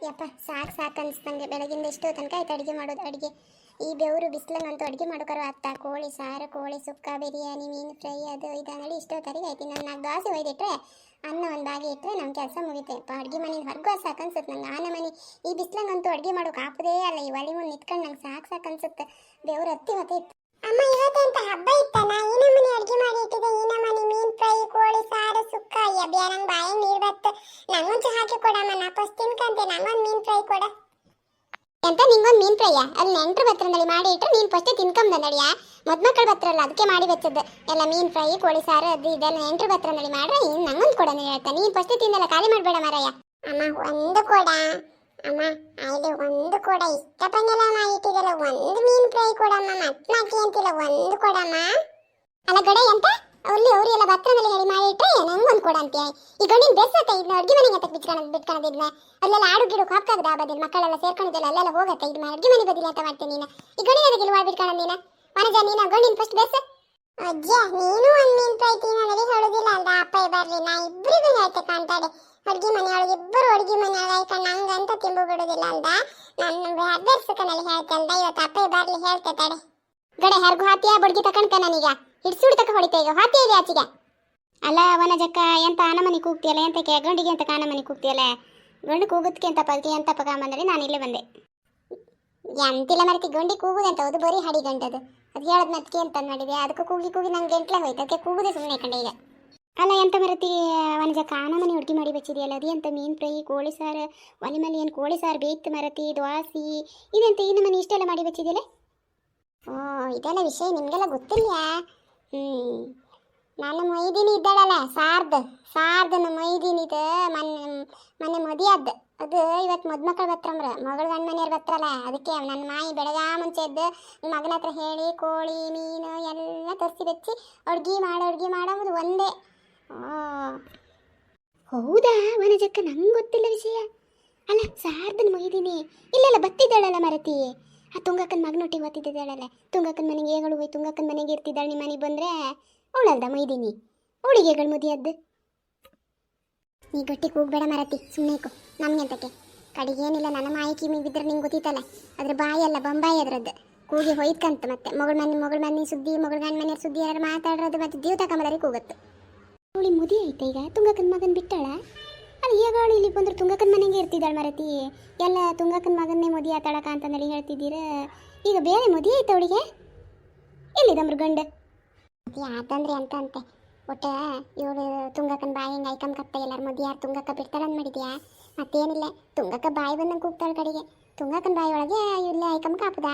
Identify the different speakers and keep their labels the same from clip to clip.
Speaker 1: ಯಪ್ಪ ಸಾಕು ಸಾಕು ಅನಿಸ್ತಂಗೆ ಬೆಳಗಿಂದ ಎಷ್ಟೋ ತನಕ ಆಯ್ತು ಅಡುಗೆ ಮಾಡೋದು. ಅಡುಗೆ ಈ ಬೆವರು ಬಿಸಿಲಂಗಂತೂ ಅಡುಗೆ ಮಾಡೋಕರ ಅತ್ತ ಕೋಳಿ ಸಾರು, ಕೋಳಿ ಸುಕ್ಕ, ಬಿರಿಯಾನಿ, ಮೀನು ಫ್ರೈ, ಅದು ಇದು ಅನ್ನೋದು ಇಷ್ಟೋ ತರಿಗೆ ಆಯ್ತು. ನಾನು 4 ದೋಸೆ ಒಯ್ದಿಟ್ರೆ ಅನ್ನ ಒಂದು ಬಾಗಿ ಇಟ್ಟರೆ ನಮ್ಮ ಕೆಲಸ ಮುಗಿತೆ. ಯಪ್ಪ ಅಡುಗೆ ಮನೆ ಹೊರಗೂ ಸಾಕು ಅನ್ಸುತ್ತೆ ನಂಗೆ. ಆನ ಮನೆ ಈ ಬಿಸಿಲಂಗಂತೂ ಅಡುಗೆ ಮಾಡೋಕೆ ಆಪದೇ ಅಲ್ಲ. ಈ ಒಲೆ ಮುಂದೆ ನಿಂತ್ಕೊಂಡು ನಂಗೆ ಸಾಕು ಸಾಕು ಅನ್ಸುತ್ತೆ. ಬೆವರು ಹತ್ತಿ ಹೊತ್ತಿತ್ತು. ಅಮ್ಮ ಇವತ್ತೆಂತ ಹಬ್ಬ ಇತ್ತಲ್ಲ, ಈ ನಮ್ಮನೆ ಅಡುಗೆ ಮಾಡಿ ಇಟ್ಟಿದೆ. ಈ ನಮ್ಮನೆ ಮೀನು ಫ್ರೈ, ಕೋಳಿ ಸಾರು, ಸುಕ್ಕ. ಅಯ್ಯ ನಂಗೆ ಬಾಯಿ ನೀರು ಬತ್ತು. ನಂಗೊಂಚು ಹಾಕಿ ಕೊಡಮ್ಮ, ನಾ ಫಸ್ಟ್ ತಿನ್ಕಂತೆ. ನಂಗೊಂದು ಮೀನು ಫ್ರೈ ಕೊಡ. ಎಂತ ನಿಂಗೊಂದು ಮೀನು ಫ್ರೈಯ? ಅಲ್ಲಿ ನೆಂಟ್ರು ಬತ್ತರಲ್ಲಿ ಮಾಡಿ ಇಟ್ಟರೆ ನೀನು ಫಸ್ಟೇ ತಿನ್ಕೊಂಬಂದಳಿಯ. ಮಕ್ಕಳು ಬತ್ತರಲ್ಲ ಅದಕ್ಕೆ ಮಾಡಿ ಬೆಚ್ಚದ್ದು ಎಲ್ಲ ಮೀನು ಫ್ರೈ, ಕೋಳಿ ಸಾರು, ಅದು ಇದೆಲ್ಲ ನೆಂಟ್ರು ಬತ್ತರಲ್ಲಿ ಮಾಡ್ರೆ ಇನ್ನು ನಂಗೊಂದು ಕೊಡ ಅಂತ ಹೇಳ್ತಾ. ನೀನು ಫಸ್ಟೇ ತಿಂದಲ್ಲ, ಖಾಲಿ ಮಾಡಬೇಡ ಮಾರಯ್ಯ. ಅಮ್ಮ ಒಂದು ಕೊಡ ಅಮ್ಮ, ಅಲ್ಲಿ ಒಂದು ಕೊಡ. ಇಷ್ಟ ಬಂದೆಲ್ಲ ಮಾಡಿಟ್ಟಿದ್ದಲ್ಲ, ಒಂದು ಮೀನು ಫ್ರೈ ಕೊಡಮ್ಮ. ಮತ್ತೆ ಅಂತಿಲ್ಲ, ಒಂದು ಕೊಡಮ್ಮ. ಅಲ್ಲ ಗಡೆ ಎಂತ ಅಲ್ಲಿ ಅವ್ರು ಎಲ್ಲ ಭತ್ತದಲ್ಲಿ ಹೇಳಿ ಮಾಡಿಟ್ರೆ ನಂಗೊಂದು ಕೊಡ ಅಂತೀಯ. ಈಗ ನೀನು ಬೆಸ್ಸತ್ತೆ ಇದನ್ನ ಅಡುಗೆ ಮನೆಗೆ ಅಂತ ಬಿಟ್ಕೊಳ್ಳೋದಿದ್ನ ಅಲ್ಲೆಲ್ಲ ಆಡು ಗಿಡು ಹಾಕಾಗದ ಆ ಬದಿಲ್ ಮಕ್ಕಳೆಲ್ಲ ಸೇರ್ಕೊಂಡಿದ್ದಲ್ಲ ಅಲ್ಲೆಲ್ಲ ಹೋಗತ್ತೆ. ಇದು ಅಡುಗೆ ಮನೆ ಬದಿಲಿ ಅಂತ ಮಾಡ್ತೀನಿ ನೀನು. ಈ ಗಣಿನ ಬದಿಲ್ ಮಾಡ್ಬಿಟ್ಕೊಳ್ಳ ನೀನು. ಮನಜ ನೀನು ಗಂಡಿನ ಫಸ್ಟ್ ಬೆಸ್. ಅಜ್ಜ ನೀನು ಒಂದು ಮೀನು ಫ್ರೈ ತಿನ್ನೋದಲ್ಲಿ ಹೇಳೋದಿಲ್ಲ ಅಲ್ದ. ಅಪ್ಪ ಬರ್ರಿ, ನಾ ಇಬ್ಬರಿಗೂ ಹೇಳ್ತೆ ಕಾಂತಾಡೆ. ಅಡುಗೆ ಮನೆ ಒಳಗೆ ಇಬ್ಬರು ಅಡುಗೆ ಮನೆ ಆಯ್ಕೊಂಡು ನಂಗಂತ ತಿಂಬು ಬಿಡೋದಿಲ್ಲ ಅಲ್ದ. ನಾನು ಅದರ್ಸಕನಲ್ಲಿ ಹೇಳ್ತಲ್ದ. ಇವತ್ತು ಅಪ್ಪ ಬರ್ಲಿ ಹೇಳ್ತೆ ತಡೆ. ಗಡೆ ಹರ್ಗು ಹಾತಿಯ ಬಡ್ಗಿ ತಕೊಂಡ್ಕ ನನೀಗ ಹಿಡ್ಸುಡಿ ತಕ ಹೊಡಿತ. ಈಗ ಹಾತಿ ಇದೆ ಆಚೆಗೆ. ಅಲ್ಲ ವನಜಕ್ಕ ಎಂತ ಆನಮನಿ ಕೂಗ್ತಿಯಲ್ಲ, ಎಂತಕ್ಕೆ ಗಂಡಿಗೆ ಅಂತ ಆನಮನಿ ಕೂಗ್ತಿಯಲ್ಲ? ಗಂಡು ಕೂಗುದಕ್ಕೆ ಅಂತ ಪದಕ್ಕೆ ಎಂತ ಪಗ ಬಂದರೆ ನಾನು ಇಲ್ಲೇ ಬಂದೆ. ಎಂತಿಲ್ಲ ಮರತಿ ಗಂಡಿ ಕೂಗುದಂತ ಅದು ಬರೀ ಹಡಿ ಗಂಟದು. ಅದು ಹೇಳದ್ ಮತ್ಕೆ ಅಂತ ಮಾಡಿದೆ. ಅದಕ್ಕೆ ಕೂಗಿ ಕೂಗಿ ನಂಗೆ ಗಂಟ್ಲೆ ಹೋಯ್ತು. ಅದಕ್ಕೆ ಕೂಗುದೇ ಸುಮ್ಮನೆ ಕಂಡೆ ಈಗ. ಅಲ್ಲ ಎಂತ ಮರತಿ ವನಜಕ್ಕ ಆನಮನಿ ಹುಡುಗಿ ಮಾಡಿ ಬಚ್ಚಿದೆಯಲ್ಲ, ಅದು ಎಂತ ಮೀನು ಫ್ರೈ, ಕೋಳಿ ಸಾರು, ಒಲೆ ಮೇಲೆ ಏನು ಕೋಳಿ ಸಾರು ಬೇಯ್ತು ಮರತಿ, ದ್ವಾಸಿ ಇದೆಂತ ಈ ನಮನಿ ಇಷ್ಟೆಲ್ಲ ಮಾಡಿ ಬಚ್ಚಿದೆಯಲ್ಲ? ಓ ಇದೆಲ್ಲ ವಿಷಯ ನಿಮಗೆಲ್ಲ ಗೊತ್ತಿಲ್ಲ. ನಾನು ಮೊಯ್ದೀನಿ ಇದ್ದಾಳಲ್ಲ ಸಾರ್ದನ ಮೊಯ್ದೀನಿದು ಮೊನ್ನೆ ಮದುವೆಯದ್ದು. ಅದು ಇವತ್ತು ಮದುಮಕ್ಕಳು ಬತ್ತಂಬ್ರ, ಮಗಳು ಗಂಡ ಮನೆಯವ್ರು ಬತ್ತರಲ್ಲ. ಅದಕ್ಕೆ ನನ್ನ ಮಾಯಿ ಬೆಳಗ್ಗೆ ಮುಂಚೆ ಎದ್ದು ಮಗನ ಹತ್ರ ಹೇಳಿ ಕೋಳಿ ಮೀನು ಎಲ್ಲ ತರಿಸಿ ಬೆಚ್ಚಿ ಅಡುಗೆ ಮಾಡೋದು ಒಂದೇ. ಹೌದಾ ವನಜಕ್ಕ, ನಂಗೆ ಗೊತ್ತಿಲ್ಲ ವಿಷಯ. ಅಲ್ಲ ಸಾರ್ದನ ಮೊಯ್ದೀನಿ ಇಲ್ಲೆಲ್ಲ ಬತ್ತಿದ್ದಾಳಲ್ಲ ಮರತಿ. ಆ ತುಂಗಕ್ಕನ ಮಗನೊಟ್ಟಿಗೆ ಓದ್ತಿದ್ದಾಳಲ್ಲ, ತುಂಗಕ್ಕನ ಮನೆಗೆ ಏಗಳು ಹೋಯ್ ತುಂಗಕ್ಕನ ಮನೆಗೆ ಇರ್ತಿದ್ದಾಳೆ. ನಿಮ್ಮ ಮನೆಗೆ ಬಂದರೆ ಅವಳಲ್ದ ಮೈದೀನಿ, ಅವಳಿಗೆ ಏಗಳು ಮುದಿಯದ್ದು. ನೀ ಗಟ್ಟಿಗೆ ಹೋಗ್ಬೇಡ ಮರತಿ, ಸುಮ್ಮನೆ ನಮ್ಗೆ ಅಂತಕ್ಕೆ ಕಡೆಗೆ ಏನಿಲ್ಲ. ನನ್ನ ಮಾಯಿ ಕಿಮಿ ಬಿದ್ದರೆ ನಿಂಗೆ ಗೊತ್ತಿತ್ತಲ್ಲ, ಅದ್ರ ಬಾಯಿ ಅಲ್ಲ ಬೊಂಬಾಯಿ ಅದರದ್ದು. ಕೂಗಿ ಹೊಯ್ಕಂತ ಮತ್ತೆ ಮಗಳ ಮನೆ ಸುದ್ದಿ, ಮಗಳ ಗಂಡ ಮನೆಯವ್ರ ಸುದ್ದಿ ಯಾರು ಮಾತಾಡೋದು ಮತ್ತೆ ಜೀವ ತಗೊಂಬರಿಗೆ ಕೂಗತ್ತು. ಅವಳಿ ಮುದಿ ಐತೆ ಈಗ, ತುಂಗಕ್ಕನ ಮಗನ ಬಿಟ್ಟಾಳ. ಅದು ಹೇಗಾಳು ಇಲ್ಲಿ ಬಂದ್ರೆ ತುಂಗಕ್ಕನ ಮನೆಗೆ ಇರ್ತಿದ್ದಾಳೆ ಮರತಿ. ಎಲ್ಲ ತುಂಗಕ್ಕನ ಮಗನ್ನೇ ಮದುವೆ ಆತಾಳಕ ಅಂತಂದೇಳಿ ಹೇಳ್ತಿದ್ದೀರ. ಈಗ ಬೇರೆ ಮದುವೆ ಐತೆ ಅವಳಿಗೆ. ಎಲ್ಲಿದಮ್ರ ಗಂಡ ಯಾತಂದ್ರೆ ಅಂತ ಅಂತೆ. ಒಟ್ಟು ಇವಳು ತುಂಗಕ್ಕನ ಬಾಯಿ ಹಿಂಗೆ ಐಕಂಕತ್ತ ಎಲ್ಲಾರು ಮದುವೆ ಯಾರು ತುಂಗಕ್ಕ ಬಿಡ್ತಾಳಂದು ಮಾಡಿದ್ಯಾ? ಮತ್ತೇನಿಲ್ಲ, ತುಂಗಕ್ಕ ಬಾಯಿ ಬಂದಂಗೆ ಕೂಗ್ತಾಳೆ ಕಡೆಗೆ. ತುಂಗಕ್ಕನ ಬಾಯಿ ಒಳಗೆ ಇಲ್ಲೇ ಐಕಂಕ ಹಾಪದ.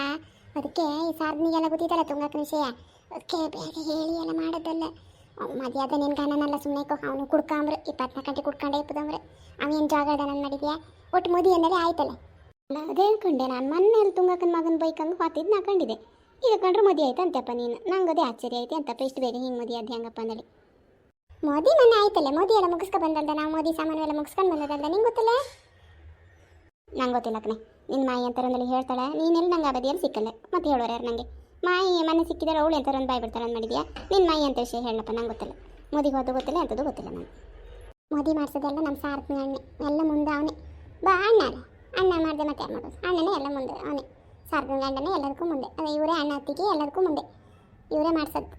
Speaker 1: ಅದಕ್ಕೆ ಈ ಸಾರ್ವನಿಗೆಲ್ಲ ಗೊತ್ತಿದ್ದಲ್ಲ ತುಂಗಕ್ಕನ ವಿಷಯ. ಅದಕ್ಕೆ ಬೇರೆ ಹೇಳಿ ಎಲ್ಲ ಮಾಡೋದಲ್ಲ. ಮದುವೆ ಅದ ನಿನ್ನ ಗಣನಲ್ಲ ಸುಮ್ಮನೆ ಅವನು ಕುಡ್ಕೊಂಬ್ರೆ 24 ಗಂಟೆ ಕುಡ್ಕೊಂಡೇ ಇಪ್ಪದಂಬ್ರೆ. ಅವೇನು ಜಾಗ ಅದ ನಾನು ಮಾಡಿದ್ಯಾ? ಒಟ್ಟು ಮದುವೆ ಅನ್ನೋದೇ ಆಯ್ತಲ್ಲ. ಅಲ್ಲ ಅದೇ ಅನ್ಕೊಂಡೆ ನಾನು. ಮೊನ್ನೆ ತುಂಗಕ್ಕನ ಮಗನ ಬೈಕಂಗೆ ಹಾತಿದ್ದು ನಾ ಕಂಡಿದೆ. ಈಗ ಕಂಡ್ರೆ ಮದುವೆ ಆಯ್ತು ಅಂತಪ್ಪ ನೀನು. ನಂಗೆ ಅದೇ ಆಶ್ಚರ್ಯ ಐತೆ ಅಂತಪ್ಪ, ಇಷ್ಟು ಬೇಗ ಹಿಂಗೆ ಮದುವೆ ಅದು ಹೆಂಗಪ್ಪ ಅಂದೇಳಿ. ಮೋದಿ ಮೊನ್ನೆ ಆಯ್ತಲ್ಲ, ಮೋದಿ ಎಲ್ಲ ಮುಗಿಸ್ಕೊ ಬಂದಲ್ದ. ನಾವು ಮೋದಿ ಸಾಮಾನು ಎಲ್ಲ ಮುಗಿಸ್ಕೊಂಡು ಬಂದದಲ್ದ, ನಿಂಗೆ ಗೊತ್ತಿಲ್ಲ? ನಂಗೆ ಗೊತ್ತಿಲ್ಲ ಕಣೆ. ನಿನ್ನ ಮಾಯಿ ಅಂತಾರಂದಲ್ಲಿ ಹೇಳ್ತಾಳೆ, ನೀನೆಲ್ಲಿ ನಂಗೆ ಆ ಬದಿಯಲ್ಲಿ ಸಿಕ್ಕಲ್ಲ. ಮತ್ತೆ ಹೇಳೋರು ಯಾರು ನನಗೆ? ಮಾಯಿ ಮನೆ ಸಿಕ್ಕಿದಾರೆ ಅವಳು ಎಂತಾರ ಒಂದು ಬಾಯಿ ಬಿಡ್ತಾಳೆ ಅಂತ ಮಾಡಿದ್ಯಾ? ನಿನ್ನ ಮಾಯಿ ಅಂತ ವಿಷಯ ಹೇಳಪ್ಪ, ನಂಗೆ ಗೊತ್ತಿಲ್ಲ. ಮೋದಿಗೆ ಹೋದ ಗೊತ್ತಿಲ್ಲ, ಎಂಥದ್ದು ಗೊತ್ತಿಲ್ಲ ನಾನು. ಮೋದಿ ಮಾಡಿಸೋದೆಲ್ಲ ನಮ್ಮ ಸಾರ್ತಿನ ಅಣ್ಣೆ ಎಲ್ಲ ಮುಂದೆ ಅವನೇ. ಬಾ ಅಣ್ಣ ಮಾಡಿದೆ ಮತ್ತೆ ಯಾರು ಮಾಡೋದು? ಅಣ್ಣನೇ ಎಲ್ಲ ಮುಂದೆ ಅವನೇ. ಸಾರ್ದಿನ ಗಂಡನೇ ಎಲ್ಲದಕ್ಕೂ ಮುಂದೆ. ಅದೇ ಇವರೇ ಅಣ್ಣ ಅತ್ತಿಗೆ ಎಲ್ಲದಕ್ಕೂ ಮುಂದೆ ಇವರೇ ಮಾಡ್ಸೋದು.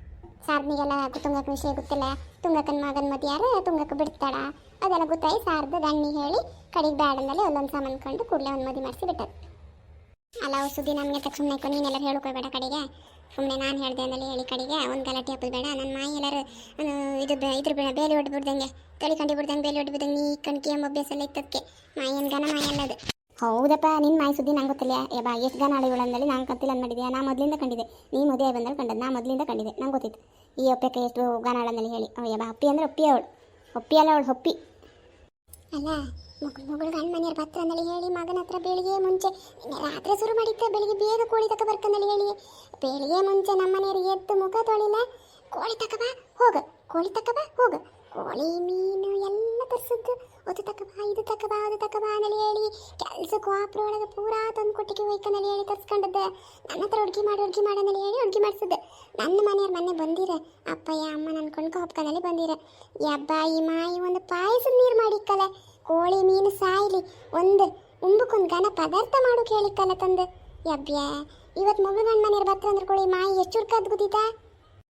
Speaker 1: ಸಾರ್ನಿಗೆಲ್ಲ ತುಂಗಕ್ಕನ ವಿಷಯ ಗೊತ್ತಿಲ್ಲ. ತುಂಗಕ್ಕನ ಮಗನ ಮದುವೆ ಯಾರು ತುಂಗಕ್ಕೆ ಬಿಡ್ತಾಳ ಅದೆಲ್ಲ ಗೊತ್ತಾಯಿ ಸಾರ್ದು ಗಣ್ಣಿ ಹೇಳಿ ಕಡೆಗೆ ಬ್ಯಾಡಂದಲ್ಲಿ ಒಂದೊಂದು ಸಾಮಾನು ಕೊಂಡು ಕೂಡಲೇ ಒಂದು ಮದುವೆ ಮಾಡಿಸಿ ಬಿಟ್ಟದು. ಅಲ್ಲ ಅವ್ರು ಸುದ್ದಿ ನಮಗೆ ತಕ್ಕ ಸುಮ್ಮನೆ ನೀನೆಲ್ಲ ಹೇಳ್ಕೊಳ್ಬೇಡ ಕಡೆಗೆ. ಸುಮ್ಮನೆ ನಾನು ಹೇಳಿದೆ ಅಂದಲ್ಲಿ ಹೇಳಿ ಕಡೆಗೆ ಒಂದು ಗಲಾಟೆ ಹಾಕೋದು ಬೇಡ. ನನ್ನ ಮಾಯಿ ಎಲ್ಲರೂ ಇದ್ರ ಬೇಲಿ ಹೊಡ್ಬಿಡ್ದಂಗೆ ತಲೆ ಕಂಡು ಬಿಡ್ದಂಗೆ ಬೇಲಿ ಹೊಡ್ಬಿಡ್ದಂಗೆ ನೀ ಕಣ್ಕಿ ಎಂಬ ಅಭ್ಯಾಸ ಎಲ್ಲ ಇತ್ತದಕ್ಕೆ ಮಾಯಿನ ಗನ ಮಾಯಿ ಅನ್ನೋದು. ಹೌದಪ್ಪ, ನಿನ್ನ ಮಾಯಿ ಸುದ್ದಿ ನಂಗೆ ಗೊತ್ತಿಲ್ಲ. ಬಾ ಎಷ್ಟು ಗನ ಆಳಿಗಳಂದಲ್ಲಿ ನಂಗೆ ಕತ್ತಿಲ್ಲ ಅಂದು ಮಾಡಿದ್ಯಾ? ನಾ ಮೊದಲಿಂದ ಕಂಡಿದ್ದೆ. ನೀ ಮದುವೆ ಬಂದಲ್ಲಿ ಕಂಡದ್ದು ನಾ ಮೊದಲಿಂದ ಕಂಡಿದ್ದೆ, ನಂಗೆ ಗೊತ್ತಿತ್ತು. ಈ ಒಪ್ಪಕ್ಕೆ ಎಷ್ಟು ಗಾನಾಳಂದಲ್ಲಿ ಹೇಳಿ ಬಾ ಅಪ್ಪಿ ಅಂದರೆ ಒಪ್ಪಿ ಅವಳು, ಒಪ್ಪಿ ಅಲ್ಲ ಅವಳು ಹೊಪ್ಪಿ. ಅಲ್ಲ ಮಗಳು ಗಂಡ ಮನೆಯವ್ರು ಭತ್ರ ಅಂದಲ್ಲಿ ಹೇಳಿ ಮಗನ ಹತ್ರ ಬೆಳಿಗ್ಗೆ ಮುಂಚೆ ರಾತ್ರಿ ಶುರು ಮಾಡಿತ್ತ. ಬೆಳಿಗ್ಗೆ ಬೇಗ ಕೋಳಿ ತಕ ಬರ್ಕಂದಲ್ಲಿ ಹೇಳಿ ಬೆಳಿಗ್ಗೆ ಮುಂಚೆ ನಮ್ಮ ಮನೆಯವ್ರಿಗೆ ಎದ್ದು ಮುಖ ತೊಳಿಲ್ಲ. ಕೋಳಿ ತಕಬಾ ಹೋಗ, ಕೋಳಿ ತಕಬಾ ಹೋಗ, ಕೋಳಿ ಮೀನು ಎಲ್ಲ ತರಿಸಿದ್ದು. ಅದು ತಕಬಾ ಇದು ತಕಬಾ ಅದು ತಕಬಾ ಅಂದಲ್ಲಿ ಹೇಳಿ ಕೆಲ್ಸಕ್ಕೆ ವಾಪ್ರ ಒಳಗೆ ಪೂರಾ ತಂದು ಕೊಟ್ಟಿಗೆ ಒಯ್ಕಂದಲ್ಲಿ ಹೇಳಿ ತರಿಸ್ಕೊಂಡದ್ದು. ನನ್ನ ಹತ್ರ ಅಡುಗೆ ಮಾಡಂದಲ್ಲಿ ಹೇಳಿ ಅಡುಗೆ ಮಾಡಿಸಿದ್ದೆ. ನನ್ನ ಮನೆಯವ್ರು ಮೊನ್ನೆ ಬಂದಿರ ಅಪ್ಪಯ್ಯ ಅಮ್ಮ ನನ್ನ ಕೊಂಡ್ಕೊ ಹೊಪ್ಕಂದಲ್ಲಿ ಬಂದಿರ. ಯಬ್ಬ ಈ ಮಾಯಿ ಒಂದು ಪಾಯಸದ ನೀರು ಮಾಡಿಕ್ಕಲ್ಲ. ಕೋಳಿ ಮೀನು ಸಾಯ್ಲಿ ಒಂದು ಉಂಬಕ್ಕೊಂದು ಗಾನ ಪದಾರ್ಥ ಮಾಡು ಕೇಳಿಕ್ಕಲ್ಲ ತಂದೆ ಯಬ್ಬ್ಯಾ ಇವತ್ತು ಮಗು ಗಂಡ ಮನೆಯವ್ರು ಬರ್ತಾರೆ ಅಂದ್ರೆ ಕೊಳಿ ಮಾಯಿ ಎಷ್ಟು ಚುರ್ಕಾದ್ ಗೊತ್ತಿತ್ತಾ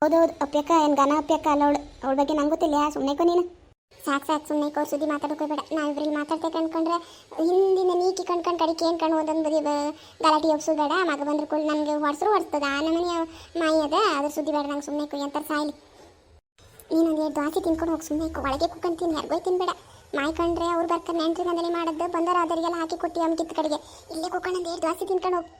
Speaker 1: ಹೌದೌದು ಅಪ್ಪ್ಯಕ್ಕ ಏನು ಗಾನ ಅಪ್ಪ್ಯಕ್ಕ ಅಲ್ಲ ಅವಳ ಬಗ್ಗೆ ನಂಗೆ ಗೊತ್ತಿಲ್ಲ ಸುಮ್ಮನೆ ನೀನು ಸಾಕು ಸುಮ್ಮನೆ ಅವ್ರ ಸುದ್ದಿ ಮಾತಾಡೋಕೋಬೇಡ ನಾವು ಇವ್ರಲ್ಲಿ ಮಾತಾಡ್ತಾ ಕಂಡ್ಕೊಂಡ್ರೆ ಹಿಂದಿನ ನೀಕಿ ಕಂಡ್ಕೊಂಡು ಕಡಿಕೆ ಏನು ಕಣ್ಣು ಒಂದೊಂದು ಬದಿ ಗಲಾಟೆ ಒಪ್ಸೋದು ಬೇಡ ಮಗ ಬಂದ್ರೆ ಕೂಡ ನನಗೆ ಹೊಡ್ಸ್ತದ ಆ ನಮನೆಯ ಮಾಯಿ ಅದ ಅದ್ರ ಸುದ್ದಿ ಬೇಡ ನಂಗೆ ಸುಮ್ಮನೆ ಎಂತ ಸಾಯ್ಲಿ ನೀನೊಂದು 2 ದೋಸೆ ತಿನ್ಕೊಂಡು ಹೋಗಿ ಸುಮ್ಮನೆ ಒಳಗೆ ಕುಕ್ಕಂತೀನಿ ಯಾರಿಗೋಯ್ ತಿನ್ಬೇಡ ಮಾಯಿ ಕಂಡ್ರೆ ಅವ್ರು ಬರ್ತಾರೆ ನೆಂಟ್ರಿ ಗಂದಲಿ ಮಾಡೋದು ಬಂದರ ಅದರಿಗೆಲ್ಲ ಹಾಕಿ ಕೊಟ್ಟು ಅಮ್ಕಿತ್ತ ಕಡೆಗೆ ಇಲ್ಲೇ ಕುಕ್ಕಂಡು 2 ದೋಸೆ ತಿನ್ಕೊಂಡು ಹೋಗಿ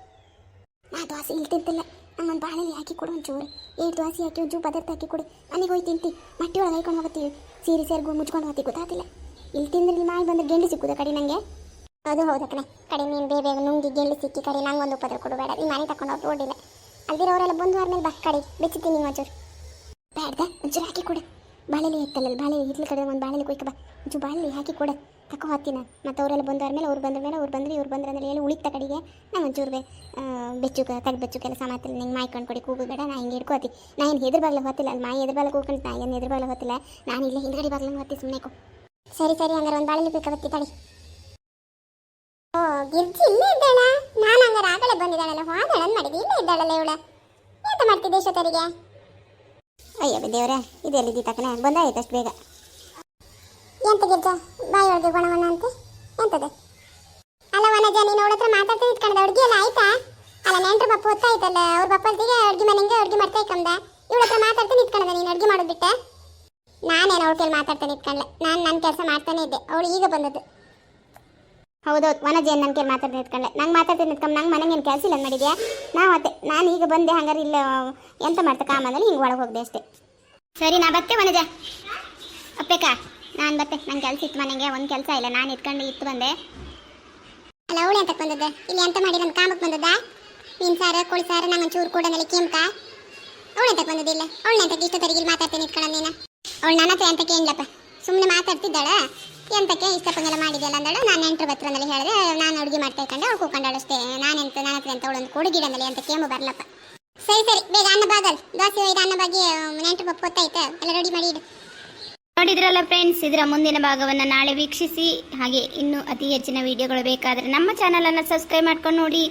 Speaker 1: ನಾ ದೋಸೆ ಇಲ್ಲಿ ತಿಂತಿಲ್ಲ ನಮ್ಮೊಂದು ಬಾಳೆಲಿ ಹಾಕಿ ಕೊಡು ಒಂಚೂರು 2 ದೋಸೆ ಹಾಕಿ ಒಂಚೂರು ಪದಾರ್ಥ ಹಾಕಿ ಕೊಡಿ ಮನೆಗೆ ಹೋಗಿ ತಿಂತಿ ಮಟ್ಟಿ ಒಳಗೆ ಹಾಕೊಂಡು ಹೋಗ್ತೀವಿ ಸೀರೆ ಸೇರ್ಗು ಮುಚ್ಕೊಂಡು ಹೋಗ್ತಿ ಗೊತ್ತಾಗ್ತಿಲ್ಲ ಇಲ್ಲಿ ತಿಂದ್ರೆ ಮಾಯಿ ಬಂದ್ರೆ ಗೆಂಡಿ ಸಿಕ್ಕುದ ಕಡೆ ನನಗೆ ಅದು ಹೌದಕ್ಕನೆ ಕಡೆ ನೀನು ಬೇಗ ನುಂಗಿ ಗೆಂಡಿ ಸಿಕ್ಕಿ ಕಡೆ ನಂಗೆ ಒಂದು ಉಪದ್ರ ಕೊಡಬೇಡ ನೀನು ಮನೆ ತಗೊಂಡು ಹೋಗಿ ಓಡಿಲ್ಲ ಅಲ್ದಿರೋ ಅವರೆಲ್ಲ ಬಂದು ಆದ್ಮೇಲೆ ಬಸ್ ಕಡೆ ಬೆಚ್ಚುತ್ತೀನಿ ಒಂಚೂರು ಬೇಡ್ದ ಒಂಚೂರು ಹಾಕಿ ಕೊಡು ಬಾಳೆಲಿ ಇತ್ತಲ್ಲ ಬಾಳೆ ಇಡ್ಲಿ ಕಡೆ ಒಂದು ಬಾಳೆಲಿ ಕೊಯ್ಕ ಬಾ ಒಂಚೂರು ಬಾಳೆಲಿ ಹಾಕಿ ಕೊಡು ತಕೋ ಹೋಗ್ತೀನಿ ಮತ್ತು ಅವರೆಲ್ಲ ಬಂದಾದ್ಮೇಲೆ ಅವ್ರು ಬಂದ ಮೇಲೆ ಅವ್ರು ಬಂದರೆ ಇವ್ರು ಬಂದ್ರೆ ಅಂದ್ರೆ ಎಲ್ಲ ಉಳಿತ ಕಡೆಗೆ ನಾನು ಒಂಚೂರು ಬೆಚ್ಚು ತೆಗೆದು ಬೆಚ್ಚು ಕೆಲಸ ಮಾಡ್ತೀನಿ ನಿಂಗೆ ಮಾಯಿ ಕೊಡಿ ಕೂಗು ಬೇಡ ನಾ ಹಿಂಗೆ ಹಿಡ್ಕೋತಿ ನಾ ಏನು ಹೆದ್ರ ಬಾಗ್ಲ ಹೊತ್ತಿಲ್ಲ ಅಲ್ಲಿ ಮಾಯಿ ಎದ್ರ ಬಾಗ್ಲ ಕೂಗ್ಕೊಂಡು ನಾ ಏನು ಎದ್ರ ಬಾಗ್ಲ ಹೊತ್ತಿಲ್ಲ ನಾನು ಇಲ್ಲೇ ಹಿಂದ್ಗಡೆ ಬಾಗ್ಲ ಹೊತ್ತಿ ಸುಮ್ಮನೆ ಸರಿ ಹಂಗಾರೆ ಒಂದು ಬಾಳೆಲಿ ಕೊಯ್ಕ ಬತ್ತಿ ತಡಿ ಓ ಗಿರ್ಜಿ ಇಲ್ಲೇ ಇದ್ದಾಳ ನಾನು ಹಂಗಾರೆ ಆಗಲೇ ಬಂದಿದ್ದಾಳಲ್ಲ ಹೋದಾಳ ಮಾಡಿದ್ದೆ ಇಲ್ಲೇ ಇದ್ದಾಳಲ್ಲ ಇವಳ ಎಂತ ಮಾಡ್ತಿದ್ದೆ ಇಷ್ಟೊತ್ತರಿಗೆ ಅಯ್ಯೋ ದೇವ್ರೆ ಇದೆಲ್ಲಿದ್ದಿ ತಕ್ಕನೆ ಬಂದಾಯ್ತು ಅಷ್ಟು ಬೇಗ ಎಂತ ಗಿರ್ಜ ಬಾಯಿಯೊಳಗೆ ಗುಣವನ ಅಂತೆ ಎಂತದೆ ಅಲ್ಲ ವನಜ ನೀನು ಅವಳ ಹತ್ರ ಮಾತಾಡ್ತಾ ಇಟ್ಕೊಂಡ ಅಡ್ಗೆ ಎಲ್ಲ ಆಯ್ತಾ ಅಲ್ಲ ನೆಂಟ್ರ ಬಪ್ಪ ಹೊತ್ತಾಯ್ತಲ್ಲ ಅವ್ರ ಬಪ್ಪಲ್ತಿಗೆ ಅಡ್ಗೆ ಮನೆಗೆ ಅಡ್ಗೆ ಮಾಡ್ತಾ ಇಕ್ಕಂದ ಇವಳ ಹತ್ರ ಮಾತಾಡ್ತಾ ನಿಂತ್ಕೊಂಡ ನೀನು ಅಡ್ಗೆ ಮಾಡೋದು ಬಿಟ್ಟೆ ನಾನೇನು ಅವಳ ಕೈಲಿ ಮಾತಾಡ್ತಾ ನಿಂತ್ಕೊಂಡ್ಲೆ ನಾನು ನನ್ನ ಕೆಲಸ ಮಾಡ್ತಾನೆ ಇದ್ದೆ ಅವಳು ಈಗ ಬಂದದ್ದು ಹೌದೌದು ವನಜ ಏನು ನನ್ನ ಕೈಲಿ ಮಾತಾಡ್ತಾ ನಿಂತ್ಕೊಂಡೆ ನಂಗೆ ಮಾತಾಡ್ತಾ ನಿಂತ್ಕೊಂಡು ನಂಗೆ ಮನೆಗೆ ಏನು ಕೆಲಸ ಇಲ್ಲ ಮಾಡಿದ್ಯಾ ನಾನು ಈಗ ಬಂದೆ ಹಂಗಾರೆ ಇಲ್ಲ ಎಂತ ಮಾಡ್ತಾ ಕಾಮಂದಲ್ಲಿ ಹಿಂಗೆ ಒಳಗೆ ಹೋಗಿದೆ ಅಷ್ಟೇ ಸರಿ ನಾ ಬತ್ತೆ ವನಜ ಅಪ್ಪೇಕ ನಾನು ಬತ್ತೆ ನಂಗೆ ಕೆಲಸ ಇತ್ತು ಮನೆಗೆ ಒಂದು ಕೆಲಸ ಇಲ್ಲ ನಾನು ಇಟ್ಕೊಂಡು ಇತ್ತು ಬಂದೆ ಅಲ್ಲ ಅವಳು ಎಂತಕ್ಕೆ ಬಂದದ್ದೆ ಇಲ್ಲಿ ಎಂತ ಮಾಡಿ ನನ್ನ ಕಾಮಕ್ಕೆ ಬಂದದ್ದ ಮೀನು ಸಾರು ಕೋಳಿ ಸಾರು ನಂಗೆ ಒಂಚೂರು ಕೂಡ ನಲ್ಲಿ ಕೇಮ್ಕ ಅವಳು ಎಂತಕ್ಕೆ ಬಂದದಿಲ್ಲ ಅವಳು ಎಂತಕ್ಕೆ ಇಷ್ಟ ತರಿಗೆ ಮಾತಾಡ್ತೀನಿ ಇಟ್ಕೊಂಡು ನೀನು ಅವಳು ನನ್ನ ಹತ್ರ ಎಂತಕ್ಕೆ ಏನಿಲ್ಲಪ್ಪ ಸುಮ್ಮನೆ ಮಾತಾಡ್ತಿದ್ದಾಳ ಎಂತಕ್ಕೆ ಇಷ್ಟಪ್ಪಂಗೆಲ್ಲ ಮಾಡಿದೆಯಲ್ಲ ಅಂದಳು ನಾನು ನೆಂಟ್ರ ಬತ್ತರಲ್ಲಿ ಹೇಳಿದೆ ನಾನು ಅಡುಗೆ ಮಾಡ್ತಾ ಇಟ್ಕೊಂಡು ಅವಳು ಕೂಕೊಂಡಳು ಅಷ್ಟೇ ನಾನೆಂತ ನನ್ನ ಹತ್ರ ಎಂತ ಅವಳೊಂದು ಕೊಡುಗಿಡನಲ್ಲಿ ಅಂತ ಕೇಮು ಬರಲಪ್ಪ ಸರಿ ಬೇಗ ಅನ್ನ ಬಾಗಲ್ ದೋಸೆ ಒಯ್ದು ಅನ್ನ ಬಾಗಿ ನೆಂಟ್ರ ಪಪ್ಪ ಹೊತ್ತಾಯ್ತಾ ಎಲ್ಲ ರೆಡಿ ಮಾಡಿ ಇಡು
Speaker 2: ನೋಡಿದ್ರಲ್ಲ ಫ್ರೆಂಡ್ಸ್, ಇದರ ಮುಂದಿನ ಭಾಗವನ್ನು ನಾಳೆ ವೀಕ್ಷಿಸಿ. ಹಾಗೆ ಇನ್ನೂ ಅತಿ ಹೆಚ್ಚಿನ ವಿಡಿಯೋಗಳು ಬೇಕಾದರೆ ನಮ್ಮ ಚಾನಲನ್ನು ಸಬ್ಸ್ಕ್ರೈಬ್ ಮಾಡ್ಕೊಂಡು ನೋಡಿ,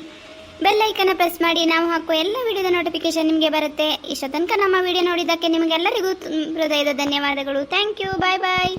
Speaker 2: ಬೆಲ್ ಐಕನ್ ಪ್ರೆಸ್ ಮಾಡಿ. ನಾವು ಹಾಕುವ ಎಲ್ಲ ವಿಡಿಯೋದ ನೋಟಿಫಿಕೇಶನ್ ನಿಮಗೆ ಬರುತ್ತೆ. ಇಷ್ಟ ತನಕ ನಮ್ಮ ವಿಡಿಯೋ ನೋಡಿದ್ದಕ್ಕೆ ನಿಮಗೆಲ್ಲರಿಗೂ ಹೃದಯದ ಧನ್ಯವಾದಗಳು. Thank you. Bye bye.